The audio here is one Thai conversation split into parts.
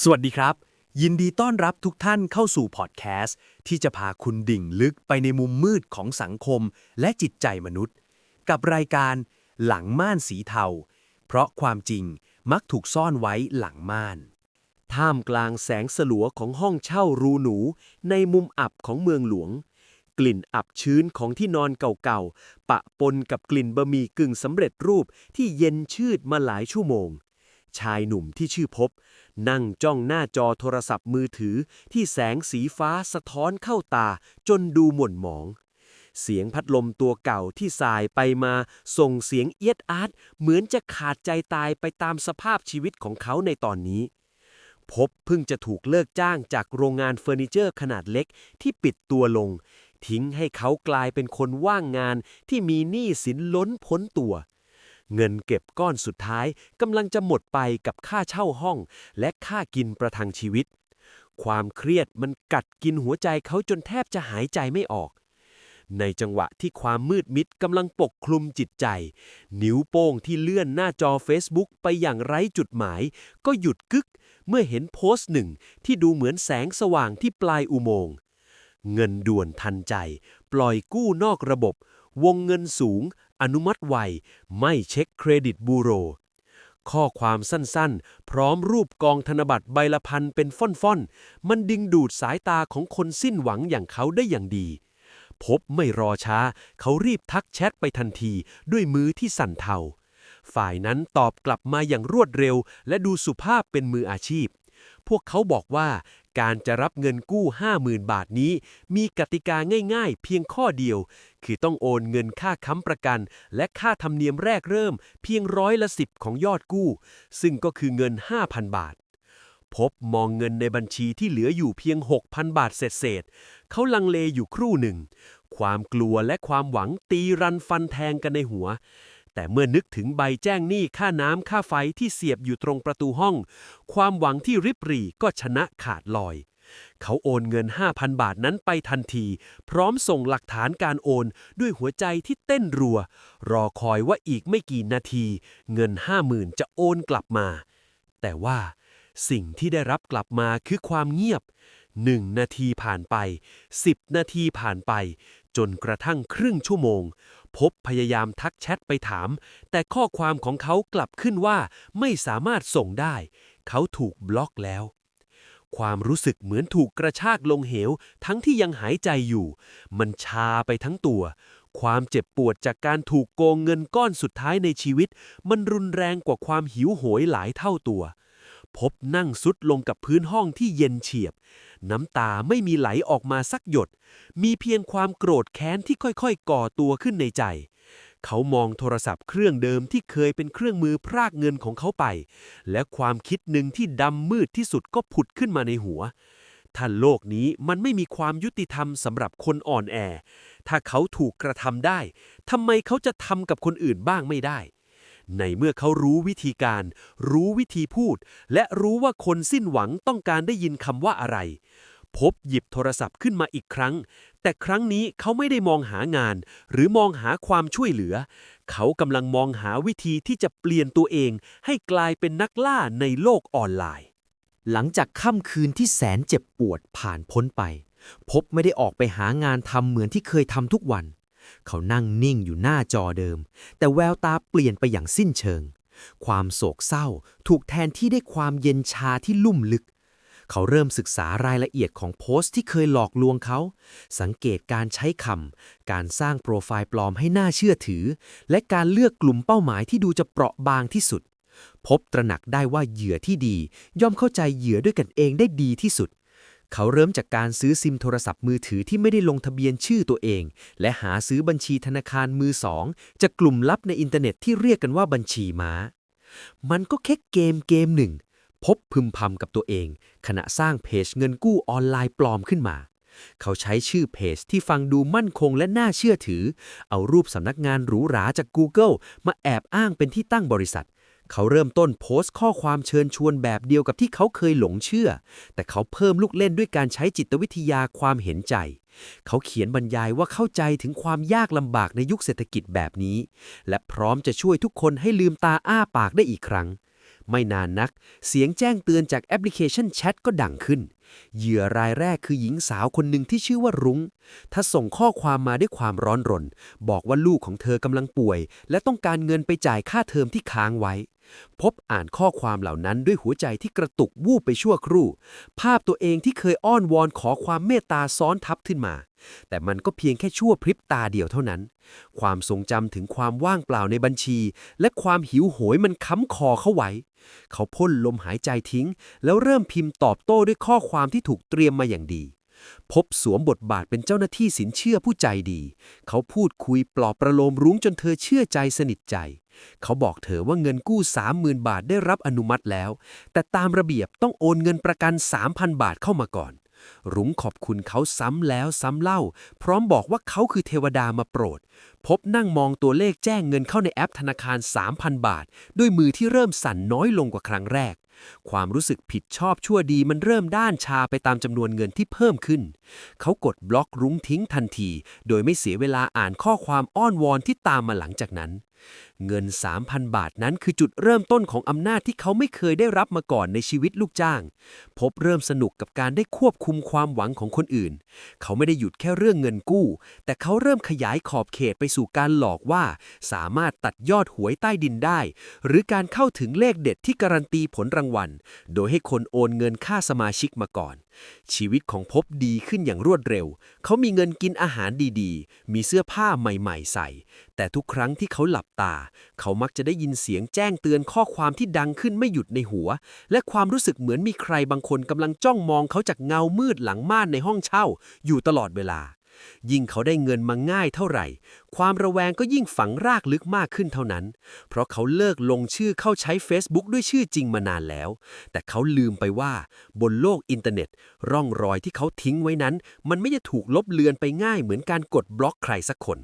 สวัสดีครับยินดีต้อนรับทุกท่านเข้าสู่พอดแคสต์ที่จะพาคุณดิ่งลึกไปในมุมมืดของสังคมและจิตใจมนุษย์กับรายการหลังม่านสีเทาเพราะความจริงมักถูกซ่อนไว้หลังม่านท่ามกลางแสงสลัวของห้องเช่ารูหนูในมุมอับของเมืองหลวงกลิ่นอับชื้นของที่นอนเก่าๆปะปนกับกลิ่นบะหมี่กึ่งสำเร็จรูปที่เย็นชืดมาหลายชั่วโมงชายหนุ่มที่ชื่อพบนั่งจ้องหน้าจอโทรศัพท์มือถือที่แสงสีฟ้าสะท้อนเข้าตาจนดูหม่นหมองเสียงพัดลมตัวเก่าที่สายไปมาส่งเสียงเอียดอาร์ตเหมือนจะขาดใจตายไปตามสภาพชีวิตของเขาในตอนนี้พบเพิ่งจะถูกเลิกจ้างจากโรงงานเฟอร์นิเจอร์ขนาดเล็กที่ปิดตัวลงทิ้งให้เขากลายเป็นคนว่างงานที่มีหนี้สินล้นพ้นตัวเงินเก็บก้อนสุดท้ายกำลังจะหมดไปกับค่าเช่าห้องและค่ากินประทังชีวิตความเครียดมันกัดกินหัวใจเขาจนแทบจะหายใจไม่ออกในจังหวะที่ความมืดมิดกำลังปกคลุมจิตใจนิ้วโป้งที่เลื่อนหน้าจอ Facebook ไปอย่างไร้จุดหมายก็หยุดกึกเมื่อเห็นโพสต์หนึ่งที่ดูเหมือนแสงสว่างที่ปลายอุโมงค์เงินด่วนทันใจปล่อยกู้นอกระบบวงเงินสูงอนุมัติไวไม่เช็คเครดิตบูโรข้อความสั้นๆพร้อมรูปกองธนบัตรใบละพันเป็นฟ่อนๆมันดึงดูดสายตาของคนสิ้นหวังอย่างเขาได้อย่างดีพบไม่รอช้าเขารีบทักแชทไปทันทีด้วยมือที่สั่นเทาฝ่ายนั้นตอบกลับมาอย่างรวดเร็วและดูสุภาพเป็นมืออาชีพพวกเขาบอกว่าการจะรับเงินกู้ 50,000 บาทนี้มีกติกาง่ายๆเพียงข้อเดียวคือต้องโอนเงินค่าค้ำประกันและค่าธรรมเนียมแรกเริ่มเพียง10%ของยอดกู้ซึ่งก็คือเงิน 5,000 บาทพบมองเงินในบัญชีที่เหลืออยู่เพียง 6,000 บาทเศษๆเขาลังเลอยู่ครู่หนึ่งความกลัวและความหวังตีรันฟันแทงกันในหัวแต่เมื่อนึกถึงใบแจ้งหนี้ค่าน้ำค่าไฟที่เสียบอยู่ตรงประตูห้องความหวังที่ริบหรี่ก็ชนะขาดลอยเขาโอนเงิน 5,000 บาทนั้นไปทันทีพร้อมส่งหลักฐานการโอนด้วยหัวใจที่เต้นรัวรอคอยว่าอีกไม่กี่นาทีเงิน 50,000 จะโอนกลับมาแต่ว่าสิ่งที่ได้รับกลับมาคือความเงียบ1 นาทีผ่านไป10 นาทีผ่านไปจนกระทั่งครึ่งชั่วโมงพบพยายามทักแชทไปถามแต่ข้อความของเขากลับขึ้นว่าไม่สามารถส่งได้เขาถูกบล็อกแล้วความรู้สึกเหมือนถูกกระชากลงเหวทั้งที่ยังหายใจอยู่มันชาไปทั้งตัวความเจ็บปวดจากการถูกโกงเงินก้อนสุดท้ายในชีวิตมันรุนแรงกว่าความหิวโหยหลายเท่าตัวพบนั่งซุดลงกับพื้นห้องที่เย็นเฉียบน้ำตาไม่มีไหลออกมาสักหยดมีเพียงความโกรธแค้นที่ค่อยๆก่อตัวขึ้นในใจเขามองโทรศัพท์เครื่องเดิมที่เคยเป็นเครื่องมือพรากเงินของเขาไปและความคิดหนึ่งที่ดำมืดที่สุดก็ผุดขึ้นมาในหัวถ้าโลกนี้มันไม่มีความยุติธรรมสำหรับคนอ่อนแอถ้าเขาถูกกระทำได้ทำไมเขาจะทำกับคนอื่นบ้างไม่ได้ในเมื่อเขารู้วิธีการรู้วิธีพูดและรู้ว่าคนสิ้นหวังต้องการได้ยินคำว่าอะไรพบหยิบโทรศัพท์ขึ้นมาอีกครั้งแต่ครั้งนี้เขาไม่ได้มองหางานหรือมองหาความช่วยเหลือเขากำลังมองหาวิธีที่จะเปลี่ยนตัวเองให้กลายเป็นนักล่าในโลกออนไลน์หลังจากค่ำคืนที่แสนเจ็บปวดผ่านพ้นไปพบไม่ได้ออกไปหางานทำเหมือนที่เคยทำทุกวันเขานั่งนิ่งอยู่หน้าจอเดิมแต่แววตาเปลี่ยนไปอย่างสิ้นเชิงความโศกเศร้าถูกแทนที่ด้วยความเย็นชาที่ลุ่มลึกเขาเริ่มศึกษารายละเอียดของโพสต์ที่เคยหลอกลวงเขาสังเกตการใช้คำการสร้างโปรไฟล์ปลอมให้น่าเชื่อถือและการเลือกกลุ่มเป้าหมายที่ดูจะเปราะบางที่สุดพบตระหนักได้ว่าเหยื่อที่ดีย่อมเข้าใจเหยื่อด้วยกันเองได้ดีที่สุดเขาเริ่มจากการซื้อซิมโทรศัพท์มือถือที่ไม่ได้ลงทะเบียนชื่อตัวเองและหาซื้อบัญชีธนาคารมือสองจากกลุ่มลับในอินเทอร์เน็ตที่เรียกกันว่าบัญชีม้ามันก็แค่เกมหนึ่งพบพึมพำกับตัวเองขณะสร้างเพจเงินกู้ออนไลน์ปลอมขึ้นมาเขาใช้ชื่อเพจที่ฟังดูมั่นคงและน่าเชื่อถือเอารูปสำนักงานหรูหราจาก Google มาแอบอ้างเป็นที่ตั้งบริษัทเขาเริ่มต้นโพสต์ข้อความเชิญชวนแบบเดียวกับที่เขาเคยหลงเชื่อแต่เขาเพิ่มลูกเล่นด้วยการใช้จิตวิทยาความเห็นใจเขาเขียนบรรยายว่าเข้าใจถึงความยากลำบากในยุคเศรษฐกิจแบบนี้และพร้อมจะช่วยทุกคนให้ลืมตาอ้าปากได้อีกครั้ง ไม่นานนักเสียงแจ้งเตือนจากแอปพลิเคชันแชทก็ดังขึ้นเหยื่อรายแรกคือหญิงสาวคนหนึ่งที่ชื่อว่ารุ้งถ้าส่งข้อความมาด้วยความร้อนรนบอกว่าลูกของเธอกำลังป่วยและต้องการเงินไปจ่ายค่าเทอมที่ค้างไว้พบอ่านข้อความเหล่านั้นด้วยหัวใจที่กระตุกวูบไปชั่วครู่ภาพตัวเองที่เคยอ้อนวอนขอความเมตตาซ้อนทับขึ้นมาแต่มันก็เพียงแค่ชั่วพริบตาเดียวเท่านั้นความทรงจำถึงความว่างเปล่าในบัญชีและความหิวโหยมันค้ำคอเขาไว้เขาพ่นลมหายใจทิ้งแล้วเริ่มพิมพ์ตอบโต้ด้วยข้อความที่ถูกเตรียมมาอย่างดีพบสวมบทบาทเป็นเจ้าหน้าที่สินเชื่อผู้ใจดีเขาพูดคุยปลอบประโลมรุ้งจนเธอเชื่อใจสนิทใจเขาบอกเธอว่าเงินกู้ 30,000 บาทได้รับอนุมัติแล้วแต่ตามระเบียบต้องโอนเงินประกัน 3,000 บาทเข้ามาก่อนรุ้งขอบคุณเขาซ้ำแล้วซ้ำเล่าพร้อมบอกว่าเขาคือเทวดามาโปรดพบนั่งมองตัวเลขแจ้งเงินเข้าในแอปธนาคาร 3,000 บาทด้วยมือที่เริ่มสั่นน้อยลงกว่าครั้งแรกความรู้สึกผิดชอบชั่วดีมันเริ่มด้านชาไปตามจำนวนเงินที่เพิ่มขึ้นเขากดบล็อกรุ้งทิ้งทันทีโดยไม่เสียเวลาอ่านข้อความอ้อนวอนที่ตามมาหลังจากนั้นเงิน 3,000 บาทนั้นคือจุดเริ่มต้นของอำนาจที่เขาไม่เคยได้รับมาก่อนในชีวิตลูกจ้างพบเริ่มสนุกกับการได้ควบคุมความหวังของคนอื่นเขาไม่ได้หยุดแค่เรื่องเงินกู้แต่เขาเริ่มขยายขอบเขตไปสู่การหลอกว่าสามารถตัดยอดหวยใต้ดินได้หรือการเข้าถึงเลขเด็ดที่การันตีผลรางวัลโดยให้คนโอนเงินค่าสมาชิกมาก่อนชีวิตของภพดีขึ้นอย่างรวดเร็วเขามีเงินกินอาหารดีๆมีเสื้อผ้าใหม่ๆใส่แต่ทุกครั้งที่เขาหลับตาเขามักจะได้ยินเสียงแจ้งเตือนข้อความที่ดังขึ้นไม่หยุดในหัวและความรู้สึกเหมือนมีใครบางคนกำลังจ้องมองเขาจากเงามืดหลังม่านในห้องเช่าอยู่ตลอดเวลายิ่งเขาได้เงินมาง่ายเท่าไหร่ความระแวงก็ยิ่งฝังรากลึกมากขึ้นเท่านั้นเพราะเขาเลิกลงชื่อเข้าใช้ Facebook ด้วยชื่อจริงมานานแล้วแต่เขาลืมไปว่าบนโลกอินเทอร์เน็ตร่องรอยที่เขาทิ้งไว้นั้นมันไม่ได้ถูกลบเลือนไปง่ายเหมือนการกดบล็อกใครสักคน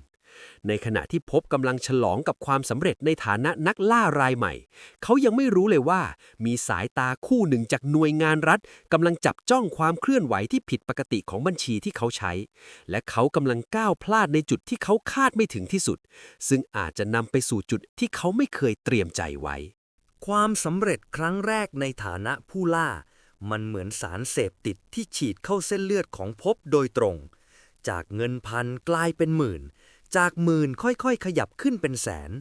ในขณะที่พบกำลังฉลองกับความสำเร็จในฐานะนักล่ารายใหม่เขายังไม่รู้เลยว่ามีสายตาคู่หนึ่งจากหน่วยงานรัฐกำลังจับจ้องความเคลื่อนไหวที่ผิดปกติของบัญชีที่เขาใช้และเขากำลังก้าวพลาดในจุดที่เขาคาดไม่ถึงที่สุดซึ่งอาจจะนำไปสู่จุดที่เขาไม่เคยเตรียมใจไว้ความสำเร็จครั้งแรกในฐานะผู้ล่ามันเหมือนสารเสพติดที่ฉีดเข้าเส้นเลือดของภพโดยตรงจากเงินพันกลายเป็นหมื่นจากหมื่นค่อยๆขยับขึ้นเป็นแสน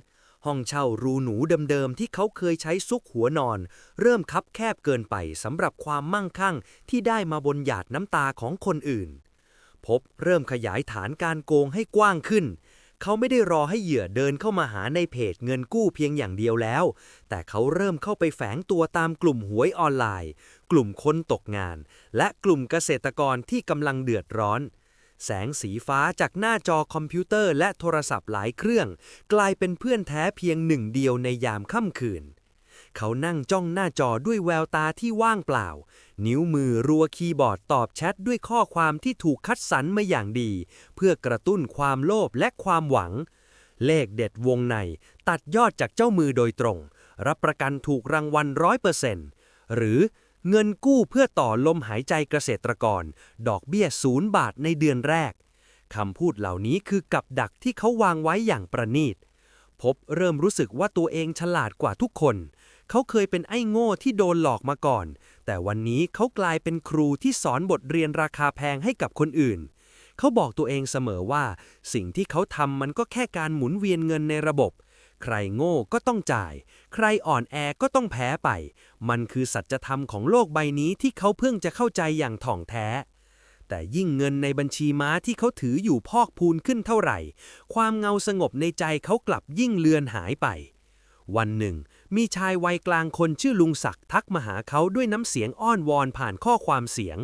ห้องเช่ารูหนูเดิมๆที่เขาเคยใช้ซุกหัวนอนเริ่มคับแคบเกินไปสำหรับความมั่งคั่งที่ได้มาบนหยาดน้ำตาของคนอื่นพบเริ่มขยายฐานการโกงให้กว้างขึ้นเขาไม่ได้รอให้เหยื่อเดินเข้ามาหาในเพจเงินกู้เพียงอย่างเดียวแล้วแต่เขาเริ่มเข้าไปแฝงตัวตามกลุ่มหวยออนไลน์กลุ่มคนตกงานและกลุ่มเกษตรกรที่กำลังเดือดร้อนแสงสีฟ้าจากหน้าจอคอมพิวเตอร์และโทรศัพท์หลายเครื่องกลายเป็นเพื่อนแท้เพียงหนึ่งเดียวในยามค่ำคืนเขานั่งจ้องหน้าจอด้วยแววตาที่ว่างเปล่านิ้วมือรัวคีย์บอร์ดตอบแชทด้วยข้อความที่ถูกคัดสรรมาอย่างดีเพื่อกระตุ้นความโลภและความหวังเลขเด็ดวงในตัดยอดจากเจ้ามือโดยตรงรับประกันถูกรางวัล 100% หรือเงินกู้เพื่อต่อลมหายใจเกษตรกรดอกเบี้ย0 บาทในเดือนแรกคำพูดเหล่านี้คือกับดักที่เขาวางไว้อย่างประณีตพบเริ่มรู้สึกว่าตัวเองฉลาดกว่าทุกคนเขาเคยเป็นไอ้โง่ที่โดนหลอกมาก่อนแต่วันนี้เขากลายเป็นครูที่สอนบทเรียนราคาแพงให้กับคนอื่นเขาบอกตัวเองเสมอว่าสิ่งที่เขาทำมันก็แค่การหมุนเวียนเงินในระบบใครโง่ก็ต้องจ่ายใครอ่อนแอก็ต้องแพ้ไปมันคือสัจธรรมของโลกใบนี้ที่เขาเพิ่งจะเข้าใจอย่างถ่องแท้แต่ยิ่งเงินในบัญชีม้าที่เขาถืออยู่พอกพูนขึ้นเท่าไหร่ความเงาสงบในใจเขากลับยิ่งเลือนหายไปวันหนึ่งมีชายวัยกลางคนชื่อลุงศักดิ์ทักมาหาเขาด้วยน้ำเสียงอ้อนวอนผ่านข้อความเสียง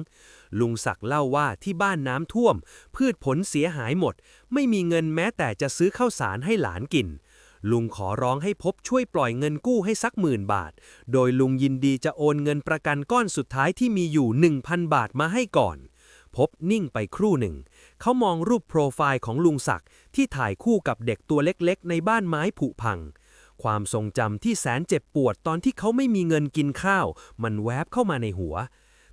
ลุงศักดิ์เล่าว่าที่บ้านน้ำท่วมพืชผลเสียหายหมดไม่มีเงินแม้แต่จะซื้อข้าวสารให้หลานกินลุงขอร้องให้พบช่วยปล่อยเงินกู้ให้สัก10,000 บาทโดยลุงยินดีจะโอนเงินประกันก้อนสุดท้ายที่มีอยู่ 1,000 บาทมาให้ก่อนพบนิ่งไปครู่หนึ่งเขามองรูปโปรไฟล์ของลุงศักดิ์ที่ถ่ายคู่กับเด็กตัวเล็กๆในบ้านไม้ผุพังความทรงจำที่แสนเจ็บปวดตอนที่เขาไม่มีเงินกินข้าวมันแวบเข้ามาในหัว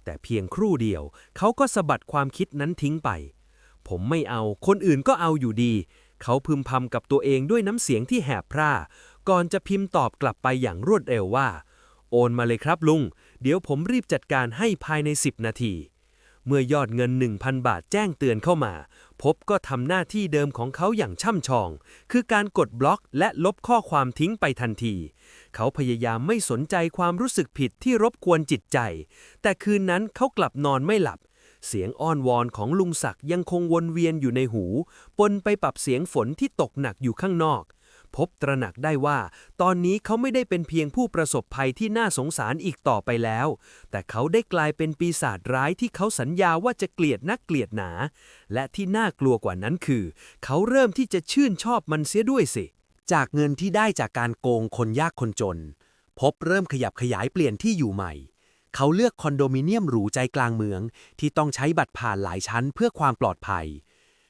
แต่เพียงครู่เดียวเขาก็สะบัดความคิดนั้นทิ้งไปผมไม่เอาคนอื่นก็เอาอยู่ดีเขาพึมพำกับตัวเองด้วยน้ำเสียงที่แหบพร่าก่อนจะพิมพ์ตอบกลับไปอย่างรวดเร็วว่า โอนมาเลยครับลุง เดี๋ยวผมรีบจัดการให้ภายใน10 นาที เมื่อยอดเงิน 1,000 บาทแจ้งเตือนเข้ามา พบก็ทำหน้าที่เดิมของเขาอย่างช่ำชอง คือการกดบล็อกและลบข้อความทิ้งไปทันที เขาพยายามไม่สนใจความรู้สึกผิดที่รบกวนจิตใจ แต่คืนนั้นเขากลับนอนไม่หลับ เสียงอ้อนวอนของลุงศักดิ์ยังคงวนเวียนอยู่ในหู ปนไปกับเสียงฝนที่ตกหนักอยู่ข้างนอก พบตระหนักได้ว่า ตอนนี้เขาไม่ได้เป็นเพียงผู้ประสบภัยที่น่าสงสารอีกต่อไปแล้ว แต่เขาได้กลายเป็นปีศาจร้ายที่เขาสัญญาว่าจะเกลียดนักเกลียดหนา และที่น่ากลัวกว่านั้นคือ เขาเริ่มที่จะชื่นชอบมันเสียด้วยสิ จากเงินที่ได้จากการโกงคนยากคนจน พบเริ่มขยับขยายเปลี่ยนที่อยู่ใหม่ เขาเลือกคอนโดมิเนียมหรูใจกลางเมืองที่ต้องใช้บัตรผ่านหลายชั้นเพื่อความปลอดภัย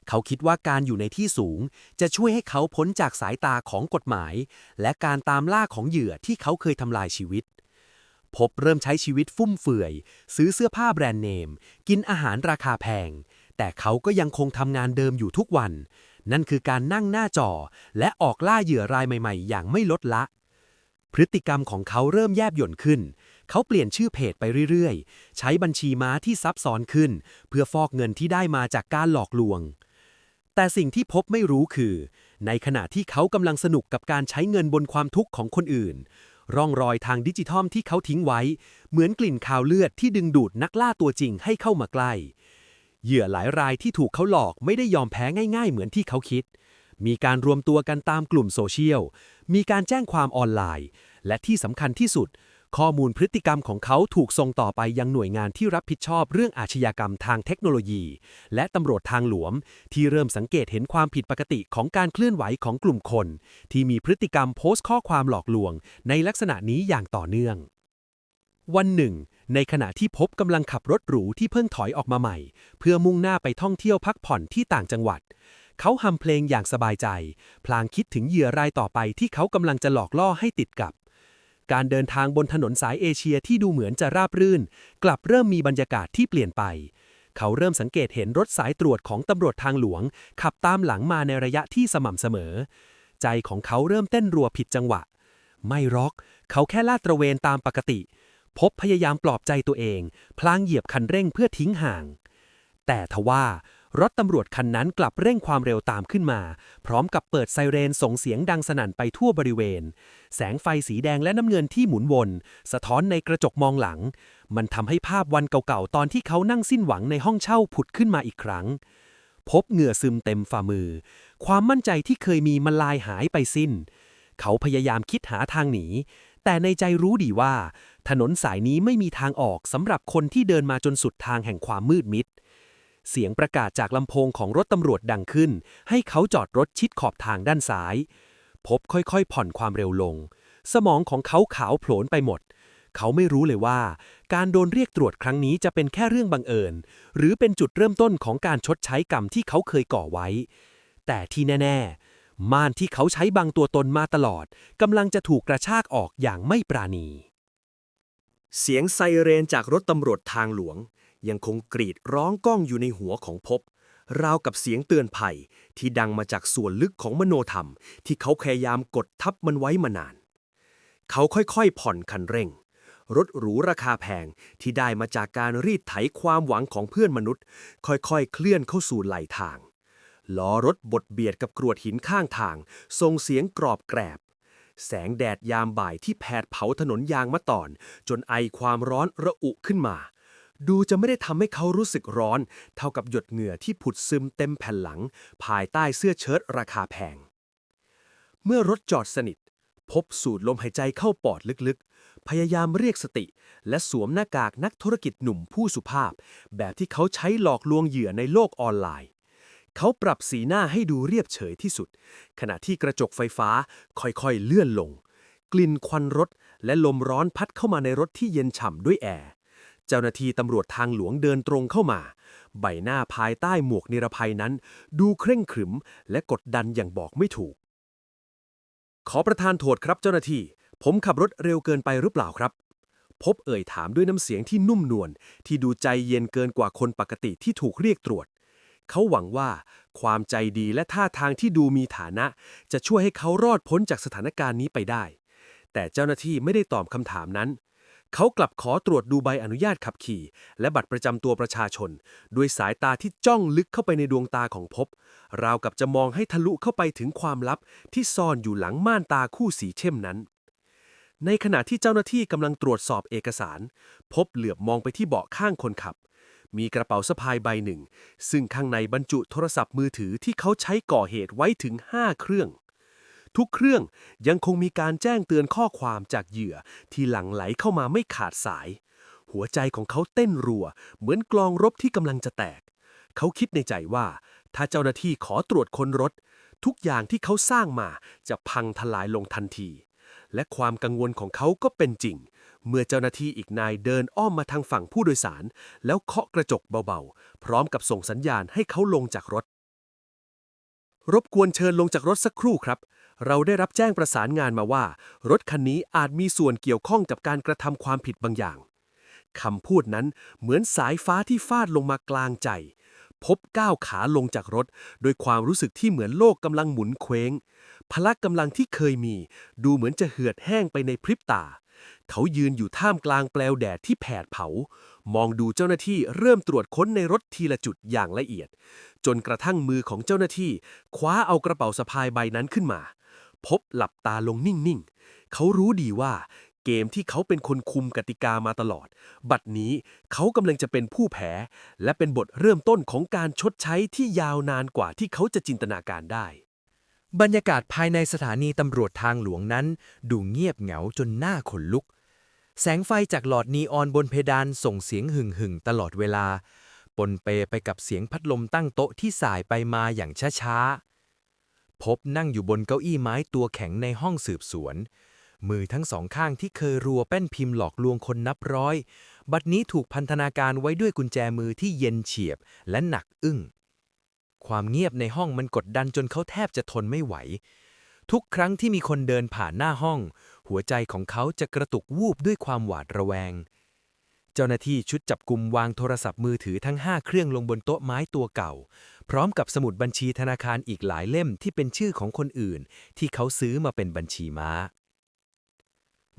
เขาคิดว่าการอยู่ในที่สูงจะช่วยให้เขาพ้นจากสายตาของกฎหมาย และการตามล่าของเหยื่อที่เขาเคยทำลายชีวิต พบเริ่มใช้ชีวิตฟุ่มเฟือย ซื้อเสื้อผ้าแบรนด์เนม กินอาหารราคาแพง แต่เขาก็ยังคงทำงานเดิมอยู่ทุกวัน นั่นคือการนั่งหน้าจอและออกล่าเหยื่อรายใหม่ๆ อย่างไม่ลดละ พฤติกรรมของเขาเริ่มแยบยลขึ้น เขาเปลี่ยนชื่อเพจไปเรื่อยๆ ใช้บัญชีม้าที่ซับซ้อนขึ้น เพื่อฟอกเงินที่ได้มาจากการหลอกลวง แต่สิ่งที่พบไม่รู้คือ ในขณะที่เขากำลังสนุกกับการใช้เงินบนความทุกข์ของคนอื่น ร่องรอยทางดิจิทัลที่เขาทิ้งไว้ เหมือนกลิ่นคาวเลือดที่ดึงดูดนักล่าตัวจริงให้เข้ามาใกล้ เหยื่อหลายรายที่ถูกเขาหลอกไม่ได้ยอมแพ้ง่ายๆเหมือนที่เขาคิด มีการรวมตัวกันตามกลุ่มโซเชียล มีการแจ้งความออนไลน์ และที่สำคัญที่สุด ข้อมูลพฤติกรรมของเขาถูกส่งต่อไปยังหน่วยงานที่รับผิดชอบเรื่องอาชญากรรมทางเทคโนโลยี และตำรวจทางหลวงที่เริ่มสังเกตเห็นความผิดปกติของการเคลื่อนไหวของกลุ่มคนที่มีพฤติกรรมโพสต์ข้อความหลอกลวงในลักษณะนี้อย่างต่อเนื่อง วันหนึ่ง ในขณะที่พบกำลังขับรถหรูที่เพิ่งถอยออกมาใหม่เพื่อมุ่งหน้าไปท่องเที่ยวพักผ่อนที่ต่างจังหวัด เขาฮัมเพลงอย่างสบายใจ พลางคิดถึงเหยื่อรายต่อไปที่เขากำลังจะหลอกล่อให้ติดกับ การเดินทางบนถนนสายเอเชียที่ดูเหมือนจะราบรื่น กลับเริ่มมีบรรยากาศที่เปลี่ยนไป เขาเริ่มสังเกตเห็นรถสายตรวจของตำรวจทางหลวงขับตามหลังมาในระยะที่สม่ำเสมอ ใจของเขาเริ่มเต้นรัวผิดจังหวะ ไม่หรอก เขาแค่ลาดตระเวนตามปกติ พบพยายามปลอบใจตัวเอง พลางเหยียบคันเร่งเพื่อทิ้งห่าง แต่ทว่ารถตำรวจคันนั้นกลับเร่งความเร็วตามขึ้นมา พร้อมกับเปิดไซเรนส่งเสียงดังสนั่นไปทั่วบริเวณ แสงไฟสีแดงและน้ำเงินที่หมุนวนสะท้อนในกระจกมองหลัง มันทำให้ภาพวันเก่าๆตอนที่เขานั่งสิ้นหวังในห้องเช่าผุดขึ้นมาอีกครั้ง พบเหงื่อซึมเต็มฝ่ามือ ความมั่นใจที่เคยมีมันลายหายไปสิ้น เขาพยายามคิดหาทางหนี แต่ในใจรู้ดีว่า ถนนสายนี้ไม่มีทางออกสำหรับคนที่เดินมาจนสุดทางแห่งความมืดมิด เสียงประกาศจากลำโพงของรถตำรวจดังขึ้น ให้เขาจอดรถชิดขอบทางด้านซ้าย พบค่อยๆผ่อนความเร็วลง สมองของเขาขาวโผลนไปหมด เขาไม่รู้เลยว่า การโดนเรียกตรวจครั้งนี้จะเป็นแค่เรื่องบังเอิญ หรือเป็นจุดเริ่มต้นของการชดใช้กรรมที่เขาเคยก่อไว้ แต่ที่แน่ๆ ม่านที่เขาใช้บังตัวตนมาตลอดกำลังจะถูกกระชากออกอย่างไม่ปราณี เสียงไซเรนจากรถตำรวจทางหลวงยังคงกรีดร้องก้องอยู่ในหัวของภพราวกับเสียงเตือนภัยที่ดังมาจากส่วนลึกของมโนธรรมที่เขาพยายามกดทับมันไว้มานาน เขาค่อยๆผ่อนคันเร่ง รถหรูราคาแพงที่ได้มาจากการรีดไถความหวังของเพื่อนมนุษย์ค่อยๆเคลื่อนเข้าสู่ไหลทาง ล้อรถบดเบียดกับกรวดหินข้างทางส่งเสียงกรอบแกรบ แสงแดดยามบ่ายที่แผดเผาถนนยางมะตอนจนไอความร้อนระอุขึ้นมา ดูจะไม่ได้ทำให้เขารู้สึกร้อนเท่ากับหยดเหงื่อที่ผุดซึมเต็มแผ่นหลังภายใต้เสื้อเชิ้ตราคาแพง เมื่อรถจอดสนิท พบสูดลมหายใจเข้าปอดลึกๆ พยายามเรียกสติและสวมหน้ากากนักธุรกิจหนุ่มผู้สุภาพแบบที่เขาใช้หลอกลวงเหยื่อในโลกออนไลน์ เขาปรับสีหน้าให้ดูเรียบเฉยที่สุดขณะที่กระจกไฟฟ้าค่อยๆเลื่อนลงกลิ่นควันรถและลมร้อนพัดเข้ามาในรถที่เย็นฉ่ำด้วยแอร์เจ้าหน้าที่ตำรวจทางหลวงเดินตรงเข้ามาใบหน้าภายใต้หมวกนิรภัยนั้นดูเคร่งขรึมและกดดันอย่างบอกไม่ถูกขอประทานโทษครับเจ้าหน้าที่ผมขับรถเร็วเกินไปหรือเปล่าครับพบเอ่ยถามด้วยน้ำเสียงที่นุ่มนวลที่ดูใจเย็นเกินกว่าคนปกติที่ถูกเรียกตรวจเขาหวังว่าความใจดีและท่าทางที่ดูมีฐานะจะช่วยให้เขารอดพ้นจากสถานการณ์นี้ไปได้แต่เจ้าหน้าที่ไม่ได้ตอบคำถามนั้น เขากลับขอตรวจดูใบอนุญาตขับขี่และบัตรประจำตัวประชาชนด้วยสายตาที่จ้องลึกเข้าไปในดวงตาของภพราวกับจะมองให้ทะลุเข้าไปถึงความลับที่ซ่อนอยู่หลังม่านตาคู่สีเข้มนั้นในขณะที่เจ้าหน้าที่กำลังตรวจสอบเอกสารภพเหลือบมองไปที่เบาะข้างคนขับมีกระเป๋าสะพายใบหนึ่งซึ่งข้างในบรรจุโทรศัพท์มือถือที่เขาใช้ก่อเหตุไว้ถึง5 เครื่องทุกเครื่องยังคงมีการแจ้งเตือนข้อความจากเหยื่อที่หลั่งไหลเข้ามาไม่ขาดสายหัวใจของเขาเต้นรัวเหมือนกลองรบที่กำลังจะแตกเขาคิดในใจว่าถ้าเจ้าหน้าที่ขอตรวจค้นรถทุกอย่างที่เขาสร้างมาจะพังทลายลงทันทีและความกังวลของเขาก็เป็นจริงเมื่อเจ้าหน้าที่อีกนายเดินอ้อมมาทางฝั่งผู้โดยสารแล้วเคาะกระจกเบาๆพร้อมกับส่งสัญญาณให้เขาลงจากรถรบกวนเชิญลงจากรถสักครู่ครับเราได้รับแจ้งประสานงานมาว่ารถคันนี้อาจมีส่วนเกี่ยวข้องกับการกระทำความผิดบางอย่างคำพูดนั้นเหมือนสายฟ้าที่ฟาดลงมากลางใจพบก้าวขาลงจากรถโดยความรู้สึกที่เหมือนโลกกำลังหมุนเคว้งพละกำลังที่เคยมีดูเหมือนจะเหือดแห้งไปในพริบตาเขายืนอยู่ท่ามกลางเปลวแดดที่แผดเผามองดูเจ้าหน้าที่เริ่มตรวจค้นในรถทีละจุดอย่างละเอียดจนกระทั่งมือของเจ้าหน้าที่คว้าเอากระเป๋าสะพายใบนั้นขึ้นมาพบหลับตาลงนิ่งๆเขารู้ดีว่าเกมที่เขาเป็นคนคุมกติกามาตลอดบัดนี้เขากำลังจะเป็นผู้แพ้และเป็นบทเริ่มต้นของการชดใช้ที่ยาวนานกว่าที่เขาจะจินตนาการได้บรรยากาศภายในสถานีตำรวจทางหลวงนั้นดูเงียบเหงาจนหน้าขนลุกแสงไฟจากหลอดนีออนบนเพดานส่งเสียงหึ่งๆตลอดเวลาปนเปไปกับเสียงพัดลมตั้งโต๊ะที่ส่ายไปมาอย่างช้าๆพบนั่งอยู่บนเก้าอี้ไม้ตัวแข็งในห้องสืบสวนมือทั้งสองข้างที่เคยรัวแป้นพิมพ์หลอกลวงคนนับร้อยบัดนี้ถูกพันธนาการไว้ด้วยกุญแจมือที่เย็นเฉียบและหนักอึ้งความเงียบในห้องมันกดดันจนเขาแทบจะทนไม่ไหวทุกครั้งที่มีคนเดินผ่านหน้าห้องหัวใจของเขาจะกระตุกวูบด้วยความหวาดระแวงเจ้าหน้าที่ชุดจับกุมวางโทรศัพท์มือถือทั้ง5 เครื่องลงบนโต๊ะไม้ตัวเก่าพร้อมกับสมุดบัญชีธนาคารอีกหลายเล่มที่เป็นชื่อของคนอื่นที่เขาซื้อมาเป็นบัญชีม้า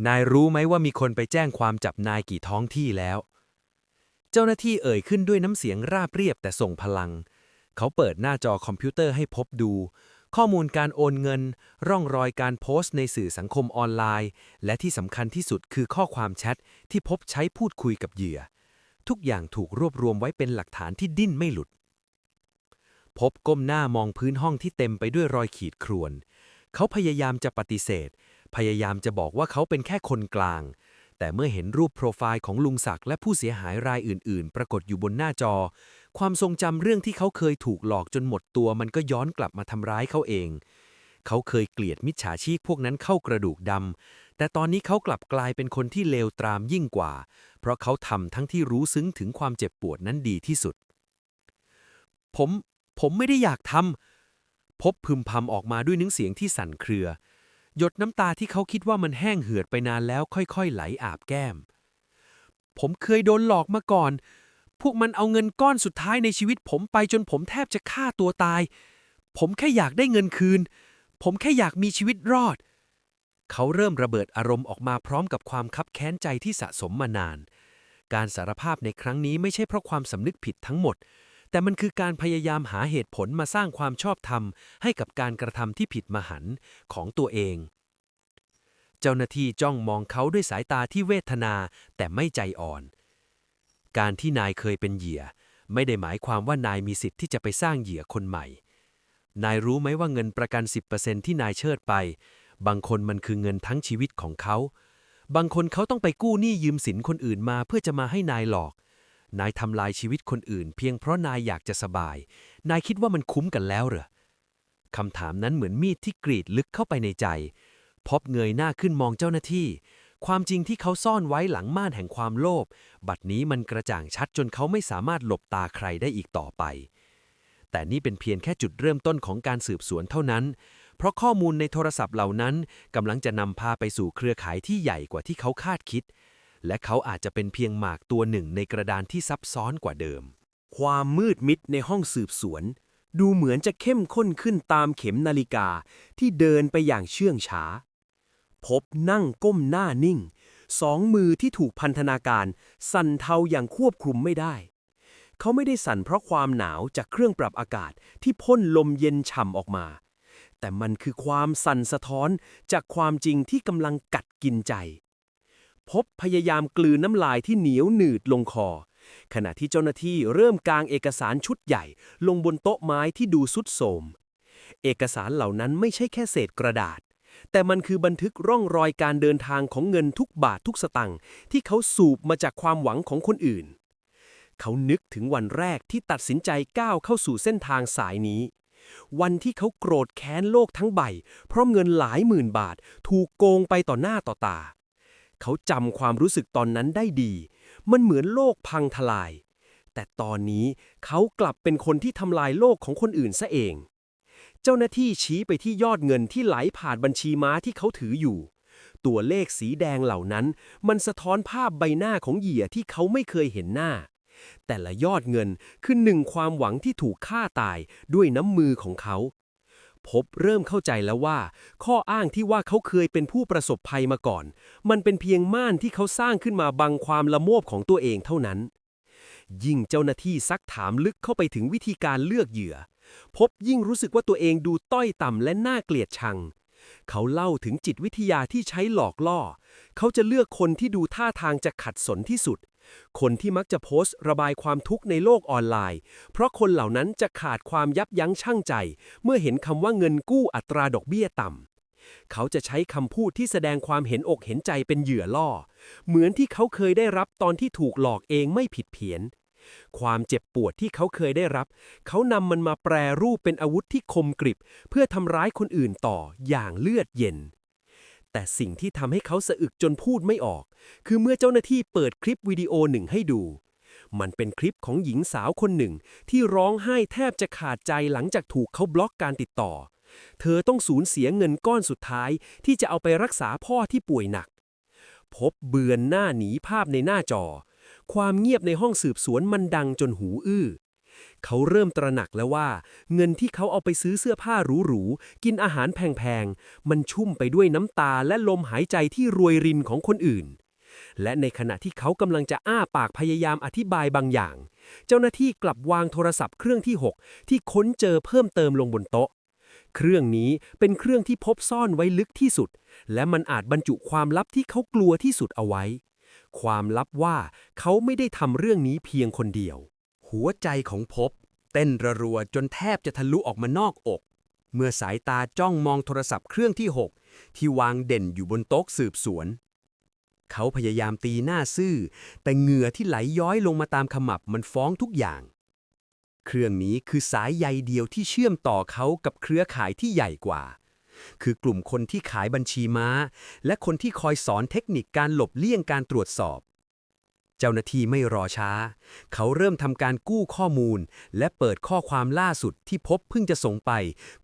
นายรู้ไหมว่ามีคนไปแจ้งความจับนายกี่ท้องที่แล้วเจ้าหน้าที่เอ่ยขึ้นด้วยน้ำเสียงราบเรียบแต่ส่งพลังเขาเปิดหน้าจอคอมพิวเตอร์ให้พบดูข้อมูลการโอนเงินร่องรอยการโพสต์ในสื่อสังคมออนไลน์และที่สำคัญที่สุดคือข้อความแชทที่พบใช้พูดคุยกับเหยื่อทุกอย่างถูกรวบรวมไว้เป็นหลักฐานที่ดิ้นไม่หลุดพบก้มหน้ามองพื้นห้องที่เต็มไปด้วยรอยขีดข่วนเขาพยายามจะปฏิเสธพยายามจะบอกว่าเขาเป็นแค่คนกลางแต่เมื่อเห็นรูปโปรไฟล์ของลุงศักดิ์และผู้เสียหายรายอื่นๆปรากฏอยู่บนหน้าจอความทรงจำเรื่องที่เขาเคยถูกหลอกจนหมดตัวมันก็ย้อนกลับมาทำร้ายเขาเองเขาเคยเกลียดมิจฉาชีพพวกนั้นเข้ากระดูกดำแต่ตอนนี้เขากลับกลายเป็นคนที่เลวตรามยิ่งกว่าเพราะเขาทำทั้งที่รู้ซึ้งถึงความเจ็บปวดนั้นดีที่สุดผมไม่ได้อยากทำพบพึมพำออกมาด้วยน้ำเสียงที่สั่นเครือหยดน้ำตาที่เขาคิดว่ามันแห้งเหือดไปนานแล้วค่อยๆไหลอาบแก้มผมเคยโดนหลอกมาก่อนพวกมันเอาเงินก้อนสุดท้ายในชีวิตผมไปจนผมแทบจะฆ่าตัวตายผมแค่อยากได้เงินคืนผมแค่อยากมีชีวิตรอดเขาเริ่มระเบิดอารมณ์ออกมาพร้อมกับความคับแค้นใจที่สะสมมานานการสารภาพในครั้งนี้ไม่ใช่เพราะความสำนึกผิดทั้งหมดแต่มันคือการพยายามหาเหตุผลมาสร้างความชอบธรรมให้กับการกระทำที่ผิดมหันต์ของตัวเองเจ้าหน้าที่จ้องมองเขาด้วยสายตาที่เวทนาแต่ไม่ใจอ่อนการที่นายเคยเป็นเหยื่อไม่ได้หมายความว่านายมีสิทธิ์ที่จะไปสร้างเหยื่อคนใหม่นายรู้ไหมว่าเงินประกัน 10% ที่นายเชิดไปบางคนมันคือเงินทั้งชีวิตของเขาบางคนเขาต้องไปกู้หนี้ยืมสินคนอื่นมาเพื่อจะมาให้นายหลอกนายทำลายชีวิตคนอื่นเพียงเพราะนายอยากจะสบายนายคิดว่ามันคุ้มกันแล้วเหรอคำถามนั้นเหมือนมีดที่กรีดลึกเข้าไปในใจพบเงยหน้าขึ้นมองเจ้าหน้าที่ความจริงที่เขาซ่อนไว้หลังม่านแห่งความโลภบัดนี้มันกระจ่างชัดจนเขาไม่สามารถหลบตาใครได้อีกต่อไปแต่นี่เป็นเพียงแค่จุดเริ่มต้นของการสืบสวนเท่านั้นเพราะข้อมูลในโทรศัพท์เหล่านั้นกำลังจะนำพาไปสู่เครือข่ายที่ใหญ่กว่าที่เขาคาดคิดและเขาอาจจะเป็นเพียงหมากตัวหนึ่งในกระดานที่ซับซ้อนกว่าเดิมความมืดมิดในห้องสืบสวนดูเหมือนจะเข้มข้นขึ้นตามเข็มนาฬิกาที่เดินไปอย่างเชื่องช้าพบนั่งก้มหน้านิ่ง สองมือที่ถูกพันธนาการสั่นเทาอย่างควบคุมไม่ได้ เขาไม่ได้สั่นเพราะความหนาวจากเครื่องปรับอากาศที่พ่นลมเย็นฉ่ำออกมา แต่มันคือความสั่นสะท้อนจากความจริงที่กำลังกัดกินใจ พบพยายามกลืนน้ำลายที่เหนียวหนืดลงคอ ขณะที่เจ้าหน้าที่เริ่มกางเอกสารชุดใหญ่ลงบนโต๊ะไม้ที่ดูทรุดโทรม เอกสารเหล่านั้นไม่ใช่แค่เศษกระดาษ แต่มันคือบันทึกร่องรอยการเดินทางของเงินทุกบาททุกสตังค์ที่เขาสูบมาจากความหวังของคนอื่น เขานึกถึงวันแรกที่ตัดสินใจก้าวเข้าสู่เส้นทางสายนี้ วันที่เขาโกรธแค้นโลกทั้งใบเพราะเงินหลายหมื่นบาทถูกโกงไปต่อหน้าต่อตา เขาจำความรู้สึกตอนนั้นได้ดี มันเหมือนโลกพังทลาย แต่ตอนนี้เขากลับเป็นคนที่ทำลายโลกของคนอื่นซะเอง เจ้าหน้าที่ชี้ไปที่ยอดเงินที่ไหลผ่านบัญชีม้าที่เขาถืออยู่ ตัวเลขสีแดงเหล่านั้นมันสะท้อนภาพใบหน้าของเหยื่อที่เขาไม่เคยเห็นหน้า แต่ละยอดเงินคือหนึ่งความหวังที่ถูกฆ่าตายด้วยน้ำมือของเขา พบเริ่มเข้าใจแล้วว่า ข้ออ้างที่ว่าเขาเคยเป็นผู้ประสบภัยมาก่อน มันเป็นเพียงม่านที่เขาสร้างขึ้นมาบังความละโมบของตัวเองเท่านั้น ยิ่งเจ้าหน้าที่ซักถามลึกเข้าไปถึงวิธีการเลือกเหยื่อ พบยิ่งรู้สึกว่าตัวเองดูต้อยต่ำและน่าเกลียดชัง เขาเล่าถึงจิตวิทยาที่ใช้หลอกล่อ เขาจะเลือกคนที่ดูท่าทางจะขัดสนที่สุด คนที่มักจะโพสต์ระบายความทุกข์ในโลกออนไลน์ เพราะคนเหล่านั้นจะขาดความยับยั้งชั่งใจ เมื่อเห็นคำว่าเงินกู้อัตราดอกเบี้ยต่ำ เขาจะใช้คำพูดที่แสดงความเห็นอกเห็นใจเป็นเหยื่อล่อ เหมือนที่เขาเคยได้รับตอนที่ถูกหลอกเองไม่ผิดเพี้ยน ความเจ็บปวดที่เขาเคยได้รับ เขานำมันมาแปรรูปเป็นอาวุธที่คมกริบเพื่อทำร้ายคนอื่นต่ออย่างเลือดเย็น แต่สิ่งที่ทำให้เขาสะอึกจนพูดไม่ออก คือเมื่อเจ้าหน้าที่เปิดคลิปวิดีโอหนึ่งให้ดู มันเป็นคลิปของหญิงสาวคนหนึ่งที่ร้องไห้แทบจะขาดใจหลังจากถูกเขาบล็อกการติดต่อ เธอต้องสูญเสียเงินก้อนสุดท้ายที่จะเอาไปรักษาพ่อที่ป่วยหนัก พบเบือนหน้าหนีภาพในหน้าจอ ความเงียบในห้องสืบสวนมันดังจนหูอื้อ เขาเริ่มตระหนักแล้วว่า เงินที่เขาเอาไปซื้อเสื้อผ้าหรูๆ กินอาหารแพงๆ มันชุ่มไปด้วยน้ำตาและลมหายใจที่รวยรินของคนอื่น และในขณะที่เขากำลังจะอ้าปากพยายามอธิบายบางอย่าง เจ้าหน้าที่กลับวางโทรศัพท์เครื่องที่ 6 ที่ค้นเจอเพิ่มเติมลงบนโต๊ะ เครื่องนี้เป็นเครื่องที่พบซ่อนไว้ลึกที่สุด และมันอาจบรรจุความลับที่เขากลัวที่สุดเอาไว้ ความลับว่าเขาไม่ได้ทำเรื่องนี้เพียงคนเดียว หัวใจของภพเต้นระรัวจนแทบจะทะลุออกมานอกอก เมื่อสายตาจ้องมองโทรศัพท์เครื่องที่ 6 ที่วางเด่นอยู่บนโต๊ะสืบสวน เขาพยายามตีหน้าซื่อ แต่เหงื่อที่ไหลย้อยลงมาตามขมับมันฟ้องทุกอย่าง เครื่องนี้คือสายใยเดียวที่เชื่อมต่อเขากับเครือข่ายที่ใหญ่กว่า คือกลุ่มคนที่ขายบัญชีม้า และคนที่คอยสอนเทคนิคการหลบเลี่ยงการตรวจสอบ เจ้าหน้าที่ไม่รอช้า เขาเริ่มทำการกู้ข้อมูล และเปิดข้อความล่าสุดที่พบเพิ่งจะส่งไป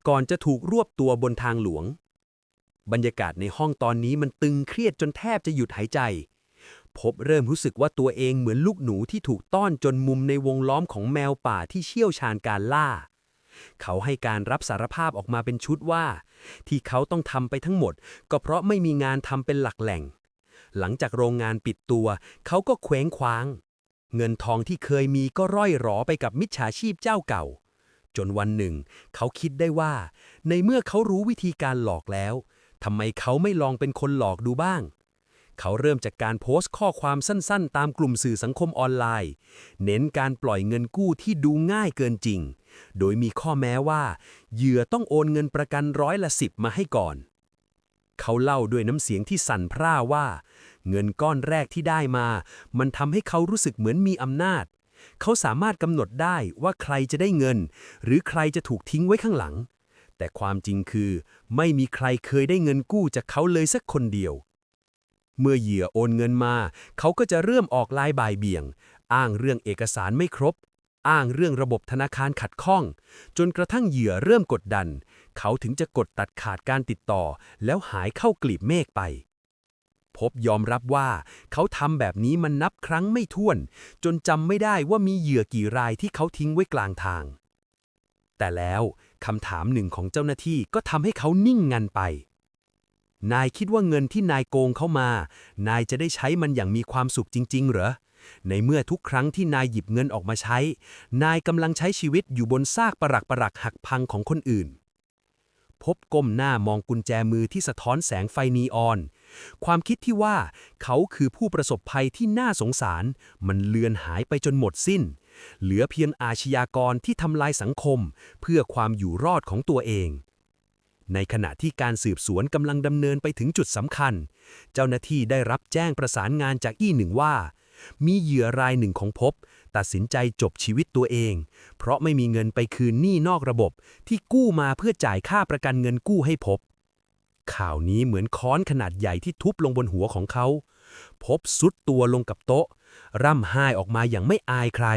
ก่อนจะถูกรวบตัวบนทางหลวง บรรยากาศในห้องตอนนี้มันตึงเครียดจนแทบจะหยุดหายใจ พบเริ่มรู้สึกว่าตัวเองเหมือนลูกหนูที่ถูกต้อนจนมุมในวงล้อมของแมวป่าที่เชี่ยวชาญการล่า เขาให้การรับสารภาพออกมาเป็นชุดว่า ที่เขาต้องทำไปทั้งหมด ก็เพราะไม่มีงานทำเป็นหลักแหล่ง หลังจากโรงงานปิดตัว เขาก็เคว้งคว้าง เงินทองที่เคยมีก็ร่อยหรอไปกับมิจฉาชีพเจ้าเก่า จนวันหนึ่ง เขาคิดได้ว่า ในเมื่อเขารู้วิธีการหลอกแล้วทำไมเขาไม่ลองเป็นคนหลอกดูบ้าง เขาเริ่มจากการโพสต์ข้อความสั้นๆตามกลุ่มสื่อสังคมออนไลน์ เน้นการปล่อยเงินกู้ที่ดูง่ายเกินจริง โดยมีข้อแม้ว่าเหยื่อต้องโอนเงินประกัน10%มาให้ก่อน เขาเล่าด้วยน้ำเสียงที่สั่นพร่าว่า เงินก้อนแรกที่ได้มา มันทำให้เขารู้สึกเหมือนมีอำนาจ เขาสามารถกำหนดได้ว่าใครจะได้เงิน หรือใครจะถูกทิ้งไว้ข้างหลัง แต่ความจริงคือไม่มีใครเคยได้เงินกู้จากเขาเลยสักคนเดียว เมื่อเหยื่อโอนเงินมา เขาก็จะเริ่มออกลายบ่ายเบี่ยง อ้างเรื่องเอกสารไม่ครบ อ้างเรื่องระบบธนาคารขัดข้อง จนกระทั่งเหยื่อเริ่มกดดัน เขาถึงจะกดตัดขาดการติดต่อ แล้วหายเข้ากลีบเมฆไป พบยอมรับว่าเขาทำแบบนี้มันนับครั้งไม่ถ้วน จนจำไม่ได้ว่ามีเหยื่อกี่รายที่เขาทิ้งไว้กลางทาง แต่แล้วคำถามหนึ่งของเจ้าหน้าที่ก็ทำให้เขานิ่งงันไป นายคิดว่าเงินที่นายโกงเข้ามานายจะได้ใช้มันอย่างมีความสุขจริงๆเหรอในเมื่อทุกครั้งที่นายหยิบเงินออกมาใช้นายกำลังใช้ชีวิตอยู่บนซากปรักหักพังของคนอื่นพบก้มหน้ามองกุญแจมือที่สะท้อนแสงไฟนีออนความคิดที่ว่าเขาคือผู้ประสบภัยที่น่าสงสารมันเลือนหายไปจนหมดสิ้นเหลือเพียงอาชญากรที่ทำลายสังคมเพื่อความอยู่รอดของตัวเองในขณะที่การสืบสวนกำลังดำเนินไปถึงจุดสำคัญเจ้าหน้าที่ได้รับแจ้งประสานงานจากอีหนึ่งว่ามีเหยื่อรายหนึ่งของพบตัดสินใจจบชีวิตตัวเองเพราะไม่มีเงินไปคืนหนี้นอกระบบที่กู้มาเพื่อจ่ายค่าประกันเงินกู้ให้พบข่าวนี้เหมือนค้อนขนาดใหญ่ที่ทุบลงบนหัวของเขาพบสุดตัวลงกับโต๊ะร่ำไห้ออกมาอย่างไม่อายใคร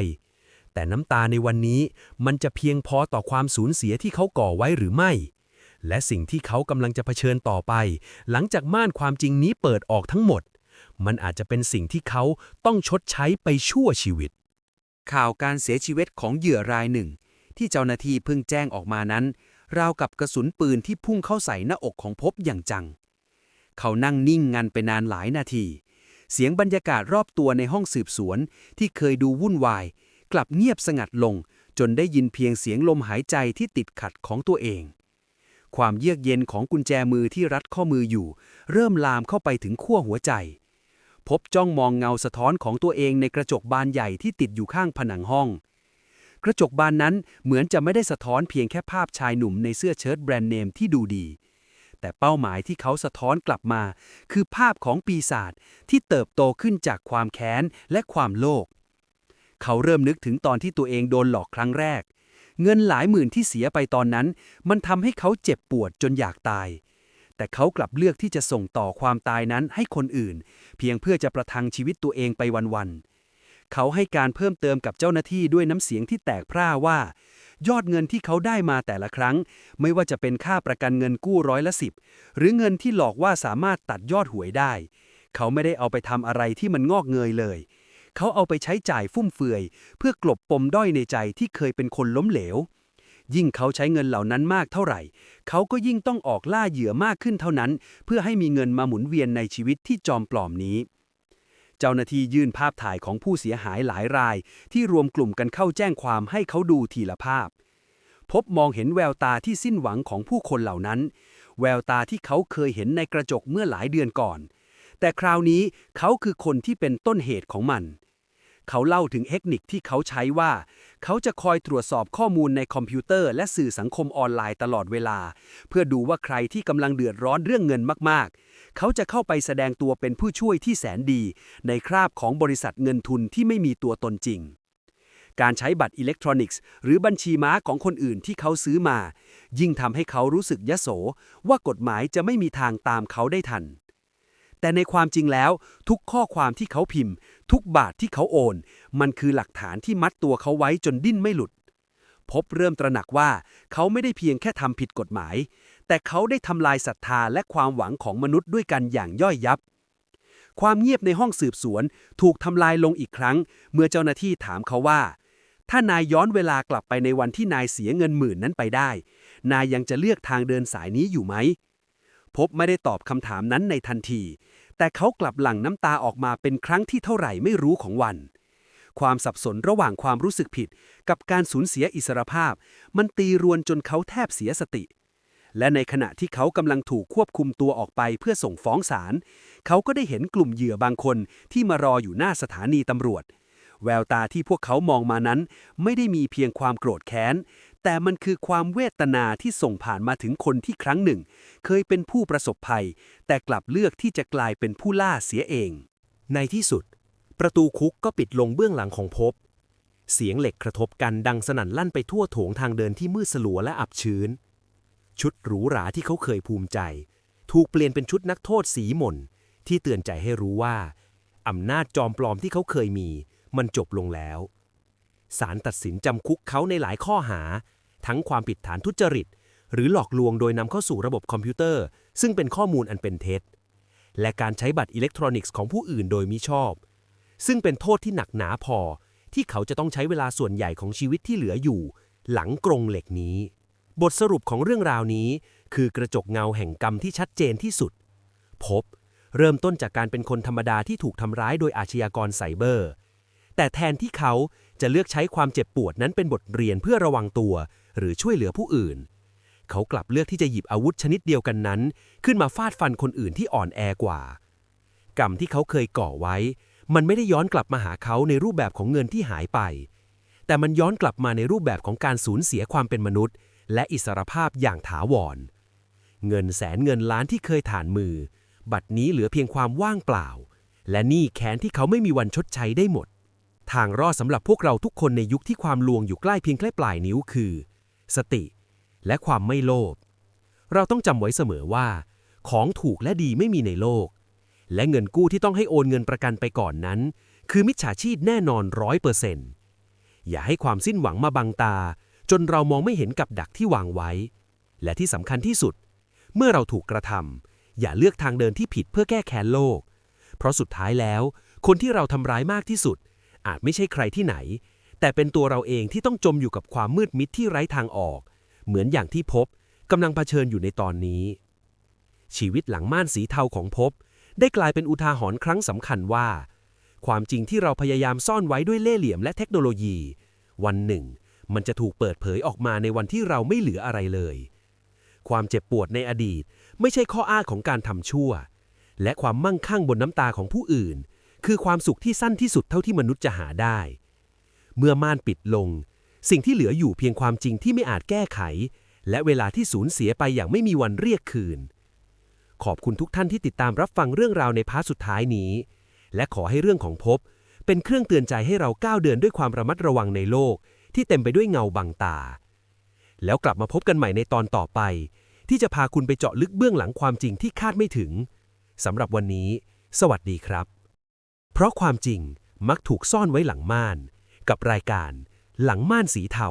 แต่น้ำตาในวันนี้มันจะเพียงพอต่อความสูญเสียที่เขาก่อไว้หรือไม่และสิ่งที่เขากำลังจะเผชิญต่อไปหลังจากม่านความจริงนี้เปิดออกทั้งหมดมันอาจจะเป็นสิ่งที่เขาต้องชดใช้ไปชั่วชีวิตข่าวการเสียชีวิตของเหยื่อรายหนึ่งที่เจ้าหน้าที่เพิ่งแจ้งออกมานั้นราวกับกระสุนปืนที่พุ่งเข้าใส่หน้าอกของพบอย่างจังเขานั่งนิ่งงันไปนานหลายนาทีเสียงบรรยากาศรอบตัวในห้องสืบสวนที่เคยดูวุ่นวายกลับเงียบสงัดลงจนได้ยินเพียงเสียงลมหายใจที่ติดขัดของตัวเองความเยือกเย็นของกุญแจมือที่รัดข้อมืออยู่เริ่มลามเข้าไปถึงขั้วหัวใจพบจ้องมองเงาสะท้อนของตัวเองในกระจกบานใหญ่ที่ติดอยู่ข้างผนังห้องกระจกบานนั้นเหมือนจะไม่ได้สะท้อนเพียงแค่ภาพชายหนุ่มในเสื้อเชิ้ตแบรนด์เนมที่ดูดีแต่เป้าหมายที่เขาสะท้อนกลับมาคือภาพของปีศาจที่เติบโตขึ้นจากความแค้นและความโลภเขาเริ่มนึกถึงตอนที่ตัวเองโดนหลอกครั้งแรกเงินหลายหมื่นที่เสียไปตอนนั้นมันทำให้เขาเจ็บปวดจนอยากตายแต่เขากลับเลือกที่จะส่งต่อความตายนั้นให้คนอื่นเพียงเพื่อจะประทังชีวิตตัวเองไปวันๆเขาให้การเพิ่มเติมกับเจ้าหน้าที่ด้วยน้ำเสียงที่แตกพร่าว่ายอดเงินที่เขาได้มาแต่ละครั้งไม่ว่าจะเป็นค่าประกันเงินกู้10%หรือเงินที่หลอกว่าสามารถตัดยอดหวยได้เขาไม่ได้เอาไปทำอะไรที่มันงอกเงยเลยเขาเอาไปใช้จ่ายฟุ่มเฟือยเพื่อกลบปมด้อยในใจที่เคยเป็นคนล้มเหลวยิ่งเขาใช้เงินเหล่านั้นมากเท่าไหร่เขาก็ยิ่งต้องออกล่าเหยื่อมากขึ้นเท่านั้นเพื่อให้มีเงินมาหมุนเวียนในชีวิตที่จอมปลอมนี้เจ้าหน้าที่ยื่นภาพถ่ายของผู้เสียหายหลายรายที่รวมกลุ่มกันเข้าแจ้งความให้เขาดูทีละภาพพบมองเห็นแววตาที่สิ้นหวังของผู้คนเหล่านั้นแววตาที่เขาเคยเห็นในกระจกเมื่อหลายเดือนก่อนแต่คราวนี้เขาคือคนที่เป็นต้นเหตุของมันเขาเล่าถึงเทคนิคที่เขาใช้ว่าเขาจะคอยตรวจสอบข้อมูลในคอมพิวเตอร์และสื่อสังคมออนไลน์ตลอดเวลาเพื่อดูว่าใครที่กำลังเดือดร้อนเรื่องเงินมากๆเขาจะเข้าไปแสดงตัวเป็นผู้ช่วยที่แสนดีในคราบของบริษัทเงินทุนที่ไม่มีตัวตนจริงการใช้บัตรอิเล็กทรอนิกส์หรือบัญชีม้าของคนอื่นที่เขาซื้อมายิ่งทำให้เขารู้สึกยโสว่ากฎหมายจะไม่มีทางตามเขาได้ทันแต่ในความจริงแล้วทุกข้อความที่เขาพิมพ์ทุกบาทที่เขาโอนมันคือหลักฐานที่มัดตัวเขาไว้จนดิ้นไม่หลุดพบเริ่มตระหนักว่าเขาไม่ได้เพียงแค่ทำผิดกฎหมายแต่เขาได้ทำลายศรัทธาและความหวังของมนุษย์ด้วยกันอย่างย่อยยับความเงียบในห้องสืบสวนถูกทำลายลงอีกครั้งเมื่อเจ้าหน้าที่ถามเขาว่าถ้านายย้อนเวลากลับไปในวันที่นายเสียเงินหมื่นนั้นไปได้นายยังจะเลือกทางเดินสายนี้อยู่ไหมพบไม่ได้ตอบคำถามนั้นในทันทีแต่เขากลับหลั่งน้ำตาออกมาเป็นครั้งที่เท่าไหร่ไม่รู้ของวันความสับสนระหว่างความรู้สึกผิดกับการสูญเสียอิสรภาพมันตีรวนจนเขาแทบเสียสติและในขณะที่เขากำลังถูกควบคุมตัวออกไปเพื่อส่งฟ้องศาลเขาก็ได้เห็นกลุ่มเหยื่อบางคนที่มารออยู่หน้าสถานีตำรวจแววตาที่พวกเขามองมานั้นไม่ได้มีเพียงความโกรธแค้นแต่มันคือความเวทนาที่ส่งผ่านมาถึงคนที่ครั้งหนึ่งเคยเป็นผู้ประสบภัยแต่กลับเลือกที่จะกลายเป็นผู้ล่าเสียเองในที่สุดประตูคุกก็ปิดลงเบื้องหลังของพบเสียงเหล็กกระทบกันดังสนั่นลั่นไปทั่วโถงทางเดินที่มืดสลัวและอับชื้นชุดหรูหราที่เขาเคยภูมิใจถูกเปลี่ยนเป็นชุดนักโทษสีหม่นที่เตือนใจให้รู้ว่าอำนาจจอมปลอมที่เขาเคยมีมันจบลงแล้วศาลตัดสินจำคุกเขาในหลายข้อหาทั้งความผิดฐานทุจริตหรือหลอกลวงโดยนำเข้าสู่ระบบคอมพิวเตอร์ซึ่งเป็นข้อมูลอันเป็นเท็จและการใช้บัตรอิเล็กทรอนิกส์ของผู้อื่นโดยมิชอบซึ่งเป็นโทษที่หนักหนาพอที่เขาจะต้องใช้เวลาส่วนใหญ่ของชีวิตที่เหลืออยู่หลังกรงเหล็กนี้บทสรุปของเรื่องราวนี้คือกระจกเงาแห่งกรรมที่ชัดเจนที่สุด พบเริ่มต้นจากการเป็นคนธรรมดาที่ถูกทำร้ายโดยอาชญากรไซเบอร์แต่แทนที่เขาจะเลือกใช้ความเจ็บปวดนั้นเป็นบทเรียนเพื่อระวังตัวหรือช่วยเหลือผู้อื่นเขากลับเลือกที่จะหยิบอาวุธชนิดเดียวกันนั้นขึ้นมาฟาดฟันคนอื่นที่อ่อนแอกว่ากรรมที่เขาเคยก่อไว้มันไม่ได้ย้อนกลับมาหาเขาในรูปแบบของเงินที่หายไปแต่มันย้อนกลับมาในรูปแบบของการสูญเสียความเป็นมนุษย์และอิสรภาพอย่างถาวรเงินแสนเงินล้านที่เคยถ่านมือบัดนี้เหลือเพียงความว่างเปล่าและหนี้แค้นที่เขาไม่มีวันชดใช้ได้หมดทางรอดสำหรับพวกเราทุกคนในยุคที่ความลวงอยู่ใกล้เพียงแค่ปลายนิ้วคือสติและความไม่โลภเราต้องจำไว้เสมอว่าของถูกและดีไม่มีในโลกและเงินกู้ที่ต้องให้โอนเงินประกันไปก่อนนั้นคือมิจฉาชีพแน่นอน100%อย่าให้ความสิ้นหวังมาบังตาจนเรามองไม่เห็นกับดักที่วางไว้และที่สำคัญที่สุดเมื่อเราถูกกระทำอย่าเลือกทางเดินที่ผิดเพื่อแก้แค้นโลกเพราะสุดท้ายแล้วคนที่เราทำร้ายมากที่สุดอาจไม่ใช่ใครที่ไหนแต่เป็นตัวเราเองที่ต้องจมอยู่กับความมืดมิดที่ไร้ทางออกเหมือนอย่างที่พบกำลังเผชิญอยู่ในตอนนี้ชีวิตหลังม่านสีเทาของพบได้กลายเป็นอุทาหรณ์ครั้งสำคัญว่าความจริงที่เราพยายามซ่อนไว้ด้วยเล่ห์เหลี่ยมและเทคโนโลยีวันหนึ่งมันจะถูกเปิดเผยออกมาในวันที่เราไม่เหลืออะไรเลยความเจ็บปวดในอดีตไม่ใช่ข้ออ้างของการทำชั่วและความมั่งคั่งบนน้ำตาของผู้อื่นคือความสุขที่สั้นที่สุดเท่าที่มนุษย์จะหาได้เมื่อม่านปิดลงสิ่งที่เหลืออยู่เพียงความจริงที่ไม่อาจแก้ไขและเวลาที่สูญเสียไปอย่างไม่มีวันเรียกคืนขอบคุณทุกท่านที่ติดตามรับฟังเรื่องราวในพาร์ทสุดท้ายนี้และขอให้เรื่องของพบเป็นเครื่องเตือนใจให้เราก้าวเดินด้วยความระมัดระวังในโลกที่เต็มไปด้วยเงาบังตาแล้วกลับมาพบกันใหม่ในตอนต่อไปที่จะพาคุณไปเจาะลึกเบื้องหลังความจริงที่คาดไม่ถึงสำหรับวันนี้สวัสดีครับเพราะความจริงมักถูกซ่อนไว้หลังม่านกับรายการหลังม่านสีเทา